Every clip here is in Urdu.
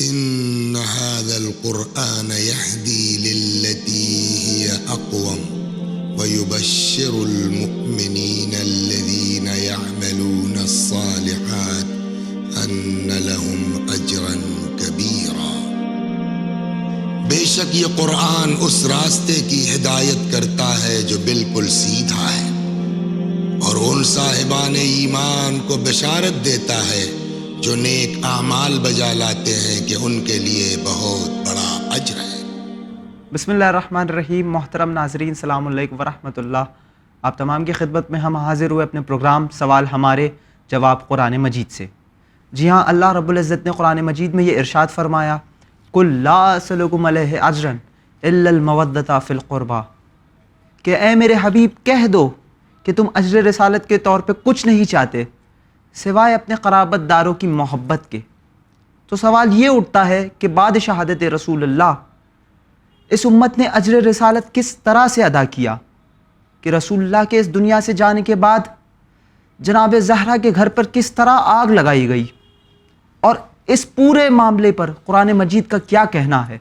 ان هذا القرآن يهدي للتي هي اقوم ويبشر المؤمنين الذين يعملون الصالحات ان لهم اجرا كبيرا۔ بے شک یہ قرآن اس راستے کی ہدایت کرتا ہے جو بالکل سیدھا ہے، اور ان صاحبان ایمان کو بشارت دیتا ہے جو نیک اعمال بجا لاتے ہیں کہ ان کے لیے بہت بڑا اجر ہے۔ بسم اللہ الرحمن الرحیم۔ محترم ناظرین، السلام علیکم ورحمۃ اللہ۔ آپ تمام کی خدمت میں ہم حاضر ہوئے اپنے پروگرام سوال ہمارے جواب قرآن مجید سے۔ جی ہاں، اللہ رب العزت نے قرآن مجید میں یہ ارشاد فرمایا، قُلْ لَا أَسْأَلُكُمْ عَلَيْهِ أَجْرًا إِلَّا الْمَوَدَّةَ فِي الْقُرْبَى، کہ اے میرے حبیب کہہ دو کہ تم اجر رسالت کے طور پہ کچھ نہیں چاہتے سوائے اپنے قرابت داروں کی محبت کے۔ تو سوال یہ اٹھتا ہے کہ بعد شہادت رسول اللہ اس امت نے اجر رسالت کس طرح سے ادا کیا کہ رسول اللہ کے اس دنیا سے جانے کے بعد جناب زہرا کے گھر پر کس طرح آگ لگائی گئی، اور اس پورے معاملے پر قرآن مجید کا کیا کہنا ہے۔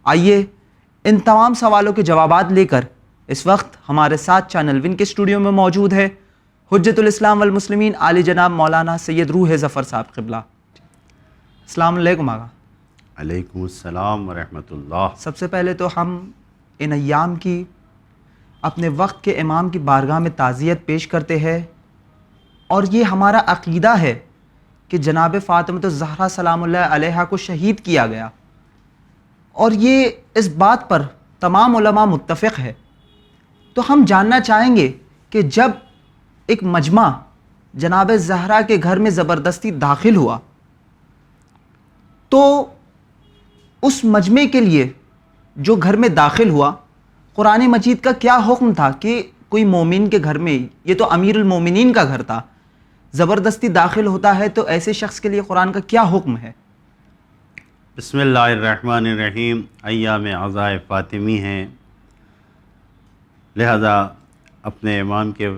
آئیے ان تمام سوالوں کے جوابات لے کر اس وقت ہمارے ساتھ چینل ون کے اسٹوڈیو میں موجود ہے حجت الاسلام والمسلمین عالی جناب مولانا سید روح ظفر صاحب قبلہ۔ السلام علیکم آقا۔ علیکم السلام ورحمۃ اللہ۔ سب سے پہلے تو ہم ان ایام کی اپنے وقت کے امام کی بارگاہ میں تعزیت پیش کرتے ہیں، اور یہ ہمارا عقیدہ ہے کہ جناب فاطمہ الزہرا سلام اللہ علیہا کو شہید کیا گیا، اور یہ اس بات پر تمام علماء متفق ہے۔ تو ہم جاننا چاہیں گے کہ جب ایک مجمع جناب زہرا کے گھر میں زبردستی داخل ہوا تو اس مجمع کے لیے جو گھر میں داخل ہوا، قرآن مجید کا کیا حکم تھا کہ کوئی مومن کے گھر میں، یہ تو امیر المومنین کا گھر تھا، زبردستی داخل ہوتا ہے تو ایسے شخص کے لیے قرآن کا کیا حکم ہے؟ بسم اللہ الرحمن الرحیم۔ ایام عزائے فاطمی ہیں، لہذا اپنے امام کے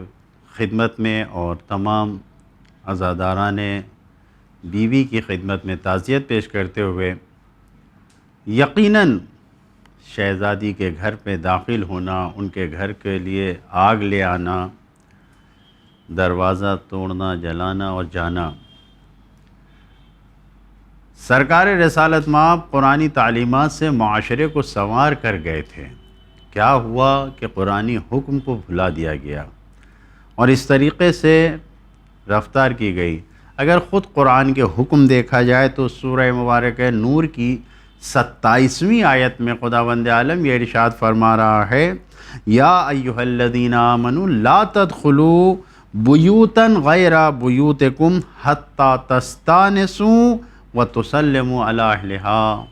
خدمت میں اور تمام عزاداران بیوی کی خدمت میں تعزیت پیش کرتے ہوئے، یقیناً شہزادی کے گھر پہ داخل ہونا، ان کے گھر کے لیے آگ لے آنا، دروازہ توڑنا، جلانا اور جانا، سرکار رسالت مآب قرآنی تعلیمات سے معاشرے کو سنوار کر گئے تھے۔ کیا ہوا کہ قرآنی حکم کو بھلا دیا گیا اور اس طریقے سے رفتار کی گئی۔ اگر خود قرآن کے حکم دیکھا جائے تو سورہ مبارکہ نور کی 27ویں آیت میں خداوند عالم یہ ارشاد فرما رہا ہے، یا ایھا الذین آمنوا لا تدخلوا بیوتا غیر بیوتکم حتی تستانسوا وتسلموا علی اہلہا۔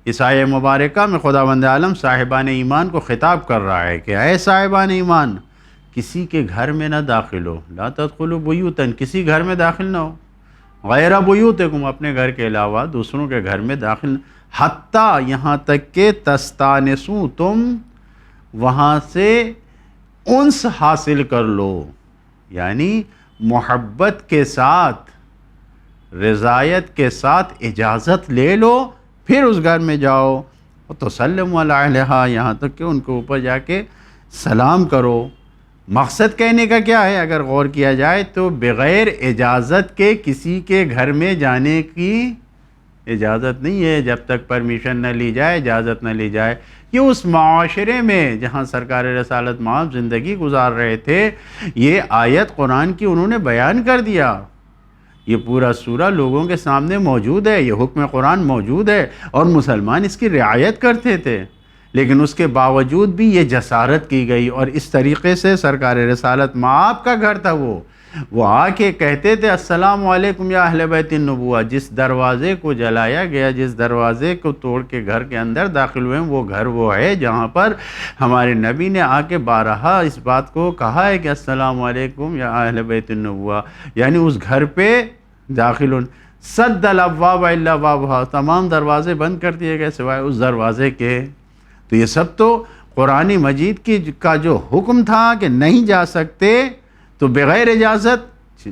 اس آیہ مبارکہ میں خداوند عالم صاحبان ایمان کو خطاب کر رہا ہے کہ اے صاحبان ایمان، کسی کے گھر میں نہ داخل ہو، لا تدخلوا بیوتا، کسی گھر میں داخل نہ ہو، غیر بیوتکم، اپنے گھر کے علاوہ دوسروں کے گھر میں داخل نہ، حتیٰ یہاں تک کہ تستانسوا، تم وہاں سے انس حاصل کر لو، یعنی محبت کے ساتھ، رضایت کے ساتھ اجازت لے لو، پھر اس گھر میں جاؤ، تسلموا علی اہلہا، یہاں تک کہ ان کے اوپر جا کے سلام کرو۔ مقصد کہنے کا کیا ہے؟ اگر غور کیا جائے تو بغیر اجازت کے کسی کے گھر میں جانے کی اجازت نہیں ہے، جب تک پرمیشن نہ لی جائے، اجازت نہ لی جائے۔ کہ اس معاشرے میں جہاں سرکار رسالت مآب زندگی گزار رہے تھے، یہ آیت قرآن کی انہوں نے بیان کر دیا، یہ پورا سورہ لوگوں کے سامنے موجود ہے، یہ حکم قرآن موجود ہے، اور مسلمان اس کی رعایت کرتے تھے، لیکن اس کے باوجود بھی یہ جسارت کی گئی، اور اس طریقے سے سرکار رسالت مآب کا گھر تھا، وہ آ کے کہتے تھے السلام علیکم یا اہل بیت النبوہ۔ جس دروازے کو جلایا گیا، جس دروازے کو توڑ کے گھر کے اندر داخل ہوئے، وہ گھر وہ ہے جہاں پر ہمارے نبی نے آ کے بارہا اس بات کو کہا ہے کہ السلام علیکم یا اہل بیت النبوہ، یعنی اس گھر پہ داخل ہونے۔ سد الابواب الا بابھا، تمام دروازے بند کر دیے گئے سوائے اس دروازے کے۔ تو یہ سب تو قرآن مجید کا جو حکم تھا کہ نہیں جا سکتے، تو بغیر اجازت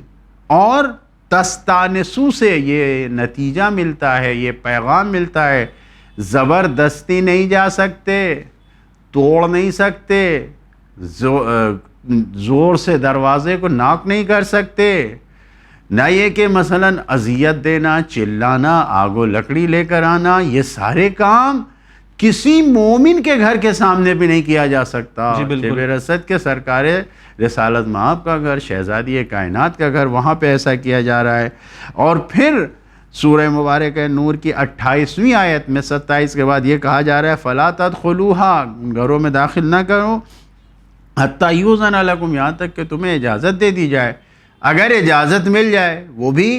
اور تستانسو سے یہ نتیجہ ملتا ہے، یہ پیغام ملتا ہے، زبردستی نہیں جا سکتے، توڑ نہیں سکتے، زور سے دروازے کو ناک نہیں کر سکتے، نہ یہ کہ مثلا اذیت دینا، چلانا، آگ و لکڑی لے کر آنا، یہ سارے کام کسی مومن کے گھر کے سامنے بھی نہیں کیا جا سکتا۔ شب رصد کے سرکار رسالت مآب کا گھر، شہزادی کائنات کا گھر، وہاں پہ ایسا کیا جا رہا ہے۔ اور پھر سورہ مبارک نور کی 28ویں آیت میں 27 کے بعد یہ کہا جا رہا ہے فَلَا تَدْخُلُوهَا، گھروں میں داخل نہ کرو، حَتَّى يُؤْذَنَ لَكُمْ، یہاں تک کہ تمہیں اجازت دے دی جائے۔ اگر اجازت مل جائے، وہ بھی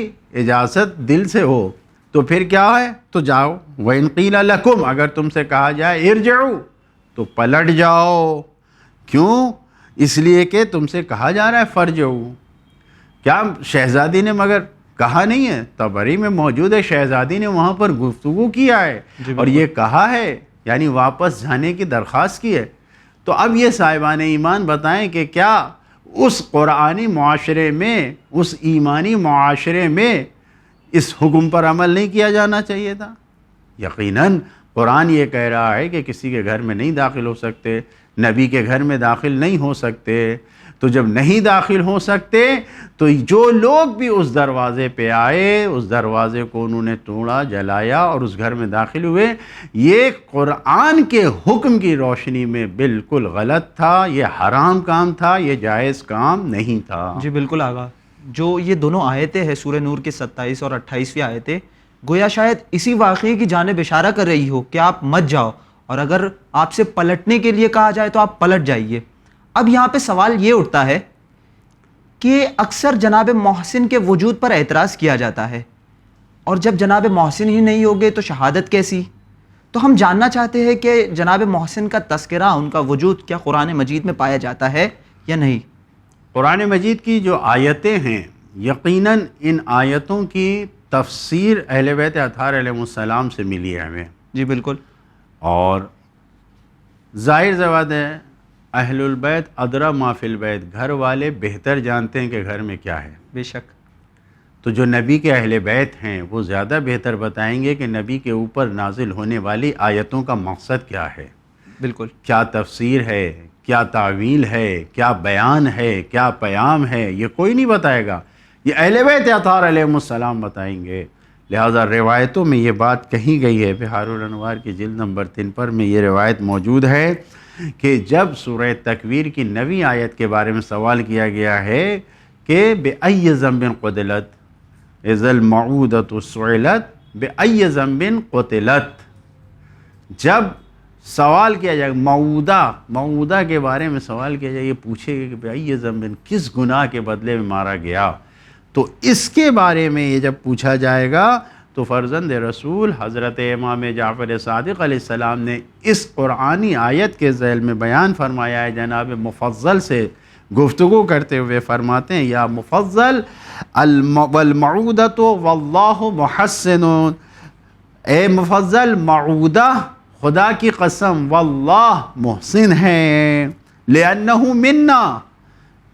اجازت دل سے ہو، تو پھر کیا ہے؟ تو جاؤ۔ وَإِنْ قِيلَ لَكُمْ، اگر تم سے کہا جائے ارجعوا، تو پلٹ جاؤ۔ کیوں؟ اس لیے کہ تم سے کہا جا رہا ہے فرجعوا۔ کیا شہزادی نے مگر کہا نہیں ہے؟ طبری میں موجود ہے، شہزادی نے وہاں پر گفتگو کیا ہے اور یہ کہا ہے، یعنی واپس جانے کی درخواست کی ہے۔ تو اب یہ صاحبان ایمان بتائیں کہ کیا اس قرآنی معاشرے میں، اس ایمانی معاشرے میں اس حکم پر عمل نہیں کیا جانا چاہیے تھا؟ یقیناً قرآن یہ کہہ رہا ہے کہ کسی کے گھر میں نہیں داخل ہو سکتے، نبی کے گھر میں داخل نہیں ہو سکتے۔ تو جب نہیں داخل ہو سکتے تو جو لوگ بھی اس دروازے پہ آئے، اس دروازے کو انہوں نے توڑا، جلایا اور اس گھر میں داخل ہوئے، یہ قرآن کے حکم کی روشنی میں بالکل غلط تھا، یہ حرام کام تھا، یہ جائز کام نہیں تھا۔ جی بالکل آقا، جو یہ دونوں آیتیں ہیں سورہ نور کی 27 اور 28ویں آیتیں، گویا شاید اسی واقعے کی جانب اشارہ کر رہی ہو کہ آپ مت جاؤ، اور اگر آپ سے پلٹنے کے لیے کہا جائے تو آپ پلٹ جائیے۔ اب یہاں پہ سوال یہ اٹھتا ہے کہ اکثر جناب محسن کے وجود پر اعتراض کیا جاتا ہے، اور جب جناب محسن ہی نہیں ہوگے تو شہادت کیسی؟ تو ہم جاننا چاہتے ہیں کہ جناب محسن کا تذکرہ، ان کا وجود کیا قرآن مجید میں پایا جاتا ہے یا نہیں؟ قرآن مجید کی جو آیتیں ہیں، یقیناً ان آیتوں کی تفسیر اہل بیت اطہار علیہ السلام سے ملی ہے ہمیں۔ جی بالکل۔ اور ظاہر سی بات ہے، اہل البیت ادری ما فی البیت، گھر والے بہتر جانتے ہیں کہ گھر میں کیا ہے۔ بے شک۔ تو جو نبی کے اہل بیت ہیں وہ زیادہ بہتر بتائیں گے کہ نبی کے اوپر نازل ہونے والی آیتوں کا مقصد کیا ہے، بالکل، کیا تفسیر ہے، کیا تعویل ہے، کیا بیان ہے، کیا پیام ہے، یہ کوئی نہیں بتائے گا، یہ اہل بیت اطہار علیہ السلام بتائیں گے۔ لہذا روایتوں میں یہ بات کہی گئی ہے، بحار الانوار کی جلد نمبر 3 پر میں یہ روایت موجود ہے کہ جب سورہ تکویر کی 9ویں آیت کے بارے میں سوال کیا گیا ہے کہ بِأَيِّ ذَنبٍ قُتِلَتْ اِذَا الْمَوْعُودَةُ سُئِلَتْ بِأَيِّ ذَنبٍ قُتِلَتْ، جب سوال کیا جائے موعودہ کے بارے میں سوال کیا جائے، یہ پوچھے گا کہ بِأَيِّ ذَنبٍ، کس گناہ کے بدلے میں مارا گیا، تو اس کے بارے میں یہ جب پوچھا جائے گا تو فرزند رسول حضرت امام جعفر صادق علیہ السلام نے اس قرآنی آیت کے ذیل میں بیان فرمایا ہے، جناب مفضل سے گفتگو کرتے ہوئے فرماتے ہیں یا مفضل والمعودۃ واللہ محسن، اے مفضل معودہ خدا کی قسم واللہ محسن ہے، لأنہ منا،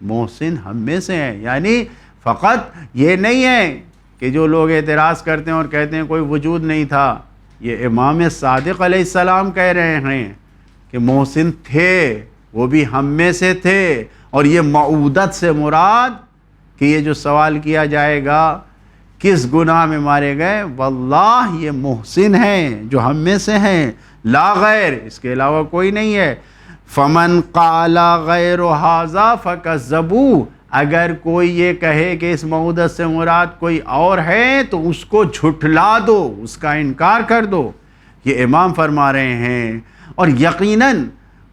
محسن ہم میں سے ہے۔ یعنی فقط یہ نہیں ہے کہ جو لوگ اعتراض کرتے ہیں اور کہتے ہیں کوئی وجود نہیں تھا، یہ امام صادق علیہ السلام کہہ رہے ہیں کہ محسن تھے، وہ بھی ہم میں سے تھے، اور یہ معودت سے مراد کہ یہ جو سوال کیا جائے گا کس گناہ میں مارے گئے، واللہ یہ محسن ہیں جو ہم میں سے ہیں، لا غیر، اس کے علاوہ کوئی نہیں ہے۔ فمن قال غیر ھذا فکذبوا، اگر کوئی یہ کہے کہ اس معودت سے مراد کوئی اور ہے تو اس کو جھٹلا دو، اس کا انکار کر دو، یہ امام فرما رہے ہیں۔ اور یقیناً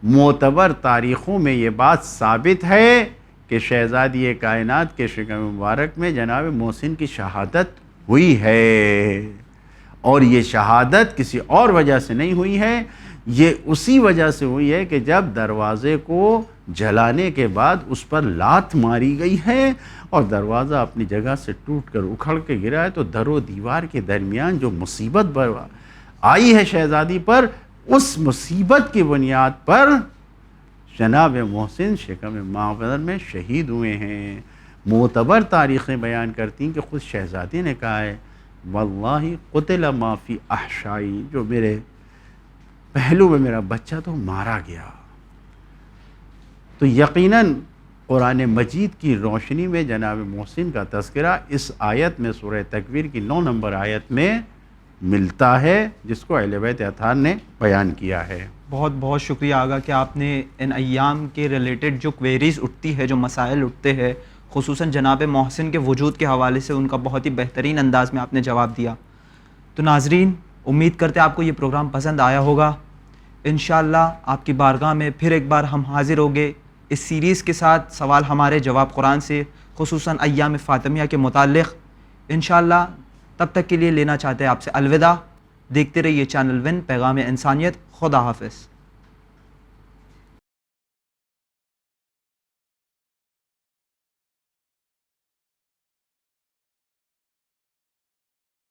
معتبر تاریخوں میں یہ بات ثابت ہے کہ شہزادی کائنات کے شکم مبارک میں جناب محسن کی شہادت ہوئی ہے، اور یہ شہادت کسی اور وجہ سے نہیں ہوئی ہے، یہ اسی وجہ سے ہوئی ہے کہ جب دروازے کو جلانے کے بعد اس پر لات ماری گئی ہے اور دروازہ اپنی جگہ سے ٹوٹ کر اکھڑ کے گرا ہے، تو در و دیوار کے درمیان جو مصیبت آئی ہے شہزادی پر، اس مصیبت کی بنیاد پر جناب محسن شکم مادر میں شہید ہوئے ہیں۔ معتبر تاریخیں بیان کرتی ہیں کہ خود شہزادی نے کہا ہے واللہ قتل ما فی احشائی، جو میرے پہلو میں میرا بچہ تو مارا گیا۔ تو یقیناً قرآن مجید کی روشنی میں جناب محسن کا تذکرہ اس آیت میں سورہ تکویر کی 9 نمبر آیت میں ملتا ہے، جس کو اہل بیت اطہار نے بیان کیا ہے۔ بہت بہت شکریہ آگا کہ آپ نے ان ایام کے ریلیٹڈ جو کویریز اٹھتی ہے، جو مسائل اٹھتے ہیں، خصوصاً جناب محسن کے وجود کے حوالے سے ان کا بہت ہی بہترین انداز میں آپ نے جواب دیا۔ تو ناظرین، امید کرتے آپ کو یہ پروگرام پسند آیا ہوگا۔ انشاءاللہ آپ کی بارگاہ میں پھر ایک بار ہم حاضر ہوگے اس سیریز کے ساتھ، سوال ہمارے جواب قرآن سے، خصوصاً ایام فاطمیہ کے متعلق انشاءاللہ۔ تب تک کے لیے لینا چاہتے ہیں آپ سے الوداع۔ دیکھتے رہیے چینل ون پیغام انسانیت۔ خدا حافظ۔